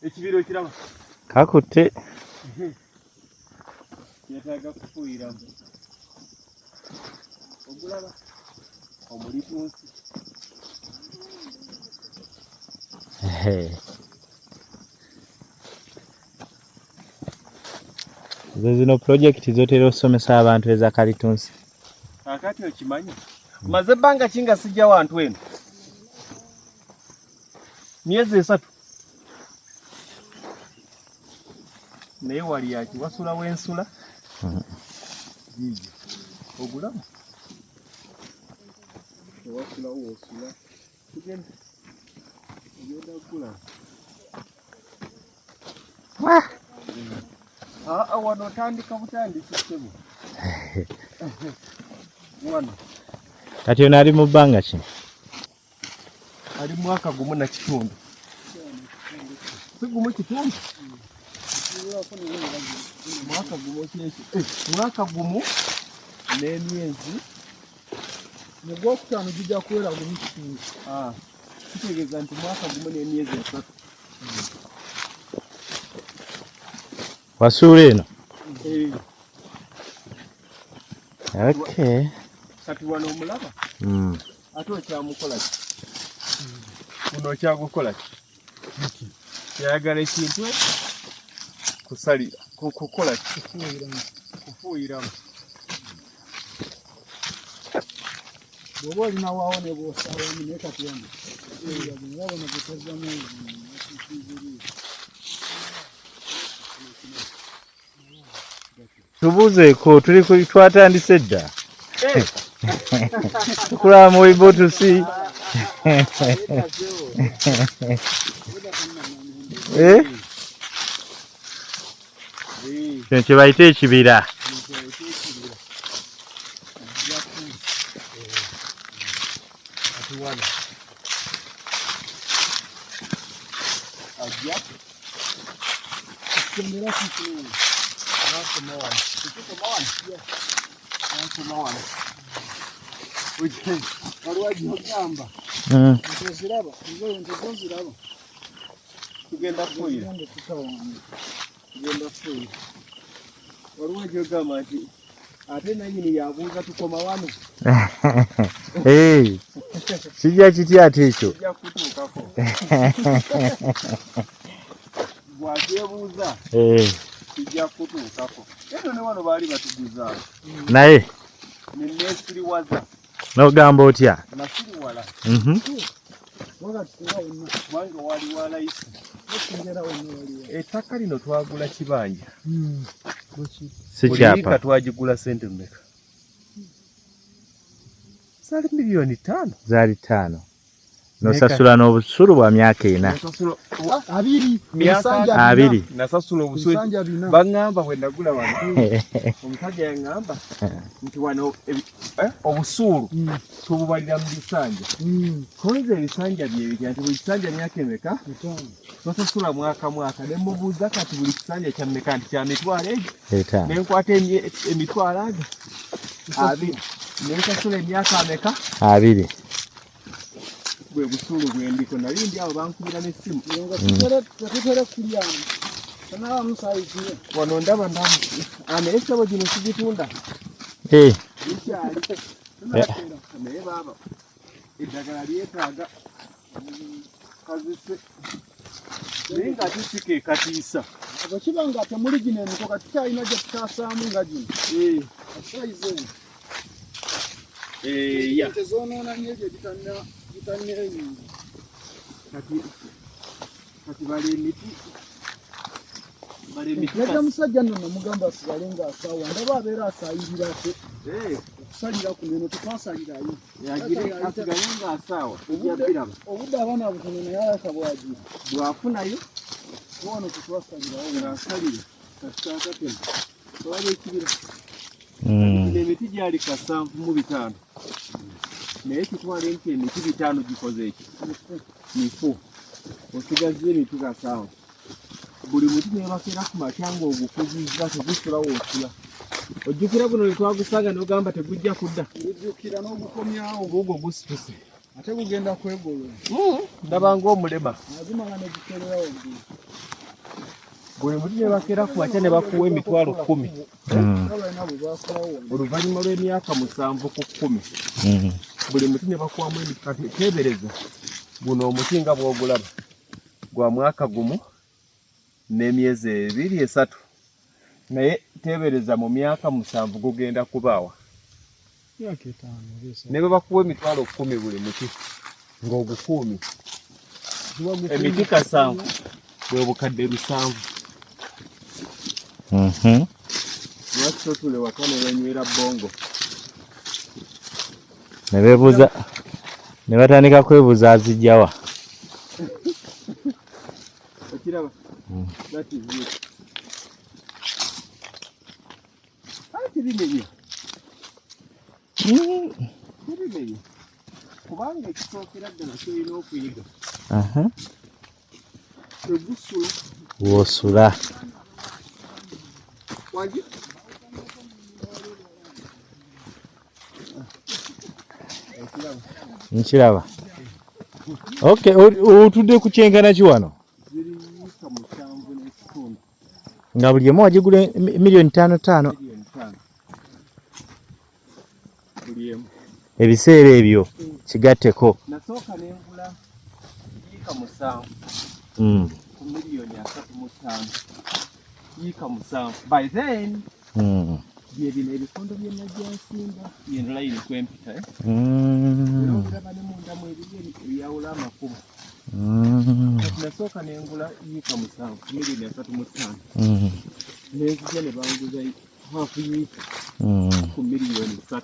Ekibiro kiraba. Kakutte. Yataaga kufuuyiramu. Ogulaba. Omulitunsi. Zino project zotera osomesa abantu eza kalitunsi. Akati okimanyi. Maze ebbanga kinga sijja wantu eno. Myezi 3. Naye wali yaki wasula wensula. Ogulaba. Wasula wosula. Tugenda. Ogenda okula. Wano otandika butandikisemu. Mwana. Kati ono ali mu bbanga ki? Ali mwaka gumu na kitundu. Si gumu kitundu? Mwaka gumu kyeki. Mwaka gumu n'emyezi. Mu gwokutaano gijja kuwera gumu kitundu. Kitegeeza nti mwaka gumu n'emyezi 3. Wasuula eno? Okay. Kati wano omulaba? Ate okyamukola ki? Muno okyagukola ki? Yayagala ekintu kusalira. Kukola ki? Kufuuyiramu. Bw'oba olina waawo ne bw'osaawamu naye kati wano. Wabona bw'otazzamu Tubuuzeeko twatandise dda. Tukulaba mu Ibotusi. Kino kye bayita ekibira. Tugenda kufuuyira. Waliwo gy'ogamba nti ate nannyini yabuuza tukoma wano. Kijja kitya ate ekyo? Kijja kutuukako. Bw'akyebuuza kijja kutuukako. Eno ne wano baali batuguzaawo. Naye? Ne neesiriwaza. N'ogamba otya? Nasiriwala. Kubanga wali wa layisi. Ettaka lino twagula kibanja. Si kyapa. Buli twagigula ssente mmeka? Zaali miliyoni 5. Zaali 5. Nosasula n'obusulu bwa myaka 4. 2. Nasasula obusulu. Baŋŋamba bwe nagula wano. Omusajja yaŋŋamba nti wano obusuulu tububalira mu bisanja. Koze ebisanja bye bitya nti buli kisanja myaka emeka? 5. Nosasula mwaka. Ne mubuuza kati buli kisanja kya mmeka nti kya mitwalo egyo. 5. Ne nkwata emitwalo ago. 2. Ne nsasula emyaka ameka? 2. Bwe busuulu bwendiko nali ndi awo bankubira n'essimu. Wano ndaba naye ekitabo gino kigitunda. Bikyali. Naye baaba eddagala lyetaaga kazise. Naye ng'ate si ke katiisa. Bwe kiba nga temuli gino emiko kati kyalina gye tutaasaamu nga gino. Sayizi eno. Ente zoonoona nnyo egyo gitanneeyinza. Kati bali emiti. Nedda musajja nno namugamba asigale ng'asaawa. Ndaba abeera asaayirira ate. Okusalira kuno eno tetwasalirayo. Asigale ng'asaawa. Obudde abaana butono naye ayaka bwagira. Bwafunayo. Wano tetwasalirawo. Ng'asalira. Kasitaakatema. Olaba ekibira. Emiti gyali 7,500. Naye kitwale nti emiti 5 gikoze eki. Mifu. Osigaze emiti 7. Buli muti nebakeera ku makya ng'ogukuzizza tegusulawo osula. Ojjukira guno ne twagusanga n'ogamba tegujja kudda. Ojjukira n'ogukomyawo. Ogwo gusituse. ate kugenda kwegolola. Ndaba ng'omulema. Azima nga ne zikolerawo buli muti ne bakeera ku makya ne bakuwa emitwalo 10. Oluvannyuma lw'emyaka 7 ku 10. Buli muti ne bakuwamu emitwalo. Teebereza guno omuti nga bw'ogulaba gwa mwaka gumu n'emyezi 2-3. Naye teebereza mu myaka 7 gugenda kubaawa. Ne bwe bakuwa emitwalo 10 buli muti ng'ogukuumi. Emiti 7 bwe bukadde 7. Lwaki totule waka ne banywera bongo? Ne beebuuza ne batandika kwebuuza azijjawa. Okiraba? That is it. Kirimenye. Kirimenye. Kubanga ekisookera ddala kirina okuyiga. Tegusula. W'osula. Wagi? Nkiraba. Okay, otudde ku kyenkana ki wano? Nga buli emu wagigula $5,500. Ebiseera ebyo kigatteko. Nasooka ne ngula yiika 7 ku $3.5. Yiika 7. By then, bino ebikondo bye najjansimba yeno layini kwempita. Olaba ne mundamu ebyawula amakubo. Nasooka ne ngula yiika 7 ku $3.5. Nezija ne banguza haafu yiika ku $3,000,000.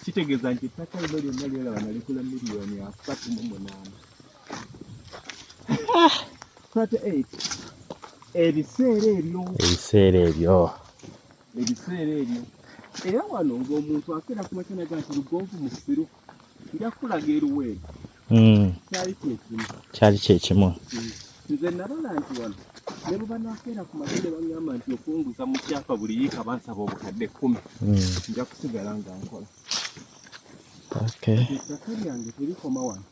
Kitegeeza nti ettaka lino lyonna lyolaba nalikula $3,38,000. 38. Ebiseera ebyo. Era wano ng'omuntu akeera ku makya naga nti Lugonvu musiru. Nja kukulaga eruweero. Kyali kyekimu. Nze nalaba nti wano ne bwe banaakeera ku makya ne baŋŋamba nti okunguza mu kyapa buli yiika bansaba obukadde 10. Nja kusigala nga nkola. Ettaka lyange terikoma wano.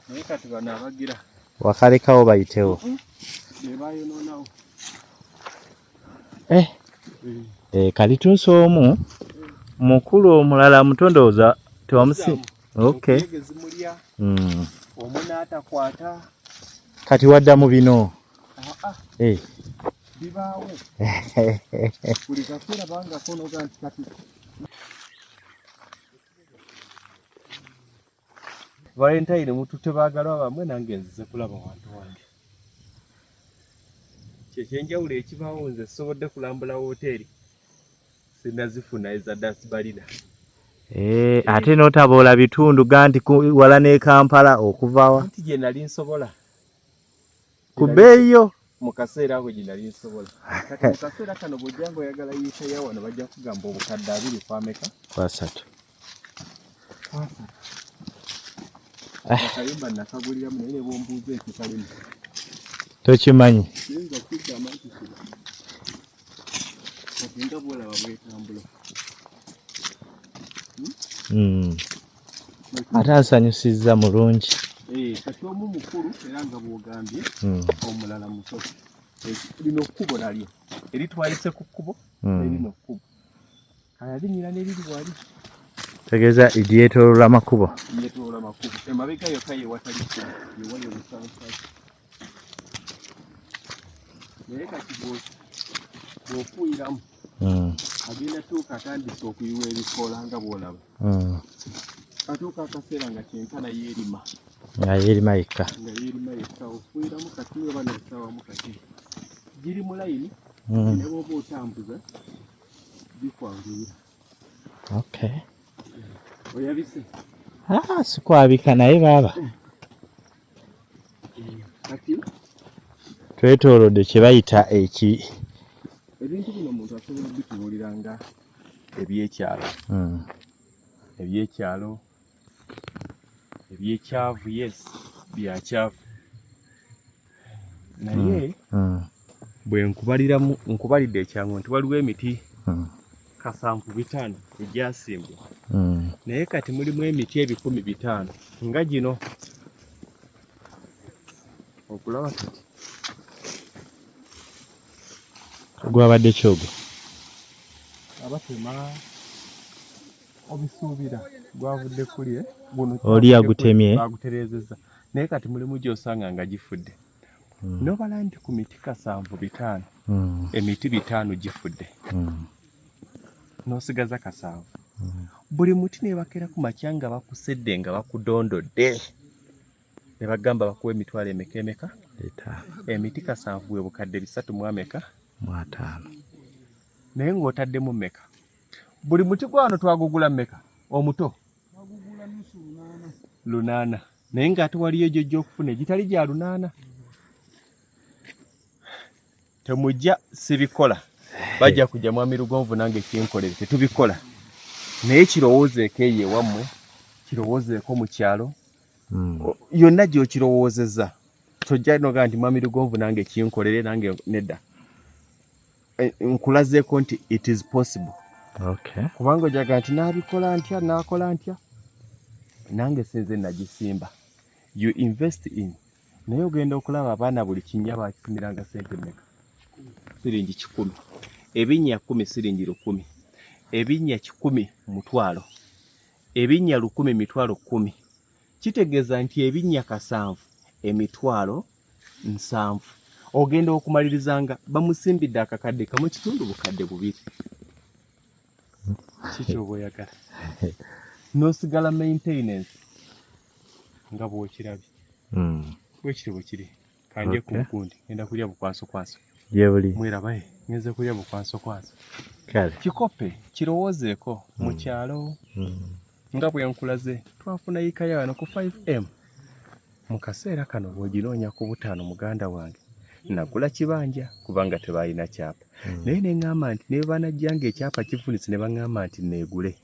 Naye kati bano abagira wakalekawo bayitewo. Bebayonoonawo. Kalituusa omu mukulu omulala mutondooza tewamusi. Okay. Omu n'atakwata. Kati wadda mu bino. Bibaawo. Buli kaseera bangako noga nti kati. Valentine mutu tebaagalwa bamwe nange nzize kulaba wantu wange. Kyekyenjawulo ekibaawo nze sobodde kulambula woteeri. Sinazifuna eza dasibalina. Ate n'otaboola bitundu ganti wala ne Kampala okuvawa. Nti gye nali nsobola. Ku bbeeyi yo. Mu kaseera ako gye nali nsobola. Kati mu kaseera kano bw'ojja ng'oyagala yiika ya wano bajja kugamba obukadde 2 ku ameka? 3. Akayumba nakaguliramu naye ne bw'ombuuza ekikalimu. Tokimanyi. Kiyinza kugamba nti kino. Kati nga bw'olaba bwetambula. Ate asanyusizza mulungi. Kati omu mukulu era nga bw'ogambye omulala muto. Lino kkubo nalyo eritwalise ku kkubo nerino kkubo. Kaya linyira n'eriri wali. Tegeeza lyetooloola amakubo. Lyetooloola amakubo. Emabega yokka ye watali kkubo ye wali olusalosalo. Naye kati bw'ofuuyiramu agenda tuuka atandise okuyiwa ebikoola nga bw'olaba. Atuuka akaseera nga kyenkana yeerima. Nga yeerima yekka. Ofuuyiramu kati oba n'osaawamu kati. Giri mu layini ne bw'oba otambuza bikwanguyira. Okay. Oyabise? Sikwabika naye baaba. Kati twetoolodde kye bayita ebintu bino omuntu asobola okubitunuulira nga ebyekyalo. Ebyekyavu, yes, byakyavu. Naye bwe nkubalidde ekyangu nti waliwo emiti kasanvu 5 egyasimbwa. Naye kati mulimu emiti 500 nga gino. Okulaba kati. Gwabadde kyogo. Abatema obisuubira gwavudde kuli guno oli agutemye baguterezeza. Naye kati mulimu gyosanga nga gifudde. Nobala nti ku miti kasanvu 5 emiti 5 gifudde. Nosigaza kasanvu. Buli muti ne bakera ku makyanga bakusedde nga bakudondodde. Ne bagamba bakuwe emitwalo emeka. Emiti kasanvu bwe bukadde 3 mu ameka? 5. Naye ng'otaddemu mmeka? Buli muti gwano twagugula mmeka? Omuto? Bagugula nusu 8. Naye ng'ate waliyo egyo gy'okufuna egitali gya 8. Temujja sibikola. Bajja kujja Mwami Lugonvu nange kinkolere tetubikola. Naye kirowoozeeko eyo ewammwe, kirowoozeeko mu kyalo. Yonna gy'okirowoozezza. Tojja noga nti Mwami Lugonvu nange kinkolere nange nedda. Nkulazeeko nti it is possible. Okay. Kubanga ojaga nti naabikola ntya naakola ntya. Nange sinze nagisimba. You invest in. Naye ogenda okulaba abaana buli kinnya bakifuniranga ssente mmeka? Siringi 10. Ebinnya 10 siringi 10. Ebinnya 10 mutwalo. Ebinnya 10 mitwalo 10. Kitegeeza nti ebinnya kasanvu emitwalo 7. Ogenda okumalirizanga bamusimbidde akakadde kamu kitundu bukadde 2. Kiki oboyagala? Nosigala maintenance nga bw'okirabye. Bwekiri kiri. Kanje ku nkundi ngenda kulya bukwaso. Yebuli. Mwerabaye ngenze kulya bukwaso. Kale. Kikope kirowoozeeko mu kyalo. Nga bwe nkulaze twafuna yikaya wano ku 5M. Mu kaseera kano bw'oginoonya ku 5 muganda wange. Nagula kibanja kubanga tebalina kyapa. Naye ne ngamba nti ne banajjanga ekyapa kifunitse ne baŋŋamba nti neegule.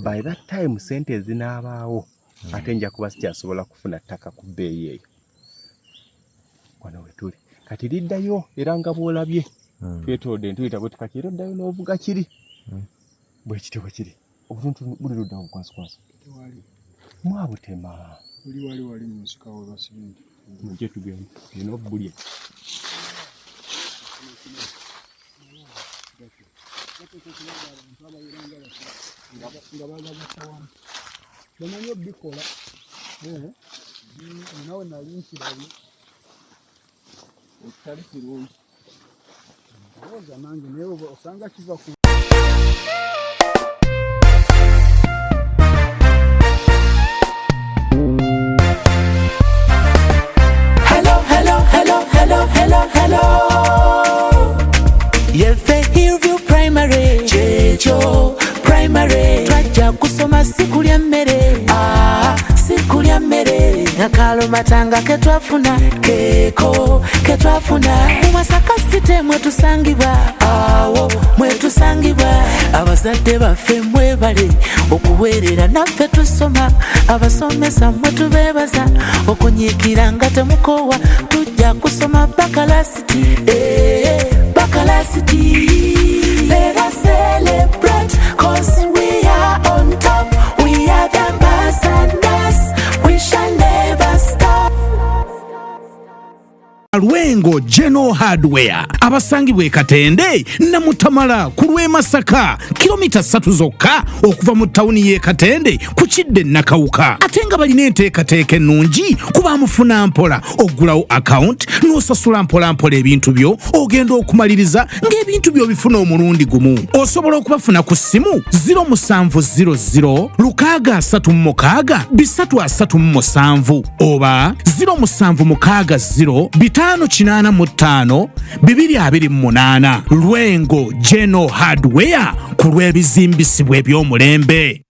By that time sente zinaabaawo. Ate nja kuba sikyasobola kufuna ttaka ku bbeeyi eyo. Wano we tuli. Kati liddayo era nga bw'olabye. Twetolodde ntuyita bwe tukakiro ddayo n'ovuga kiri. Bwe kitibwe kiri. Obuntu buli ludda obukwaso. Wali. Mwabutema. Wali musika wa basibindi. Mujje tugende. Eno bulye. Bamanyi bikola. Nawe nali nkirabi. Ekitali kirungi. Ndowooza nange naye osanga kiva ku Yefe Hillview Primary Checho Primary Twaja kusoma siku lya mmere siku lya mmere nakalo matanga ketwafuna keko ketwafuna Masaka site mwetusangibwa awo mwetusangibwa abazadde baffe mwebale okuweerera naffe tusoma abasomesa mwetubeebaza okunyiikira nga temukowa tujja kusoma bakalasiti bakalasiti. Let us celebrate cause we are on top. We are the ambassadors. We shall never stop. Lwengo General Hardware abasangibwa Katende na Mutamala ku lw'e Masaka kilomita 3 zokka okuva mu tawuni y'e Katende ku Kidde Nakawuka ate nga balina enteekateeka ennungi kuba mufuna mpola ogulawo account n'osasula mpola ebintu byo ogenda okumaliriza ng'ebintu byo bifuna omulundi gumu. Osobola okubafuna ku ssimu 0700 636 oba 0760 585 228. Lwengo General Hardware ku lw'ebizimbisibwa eby'omulembe.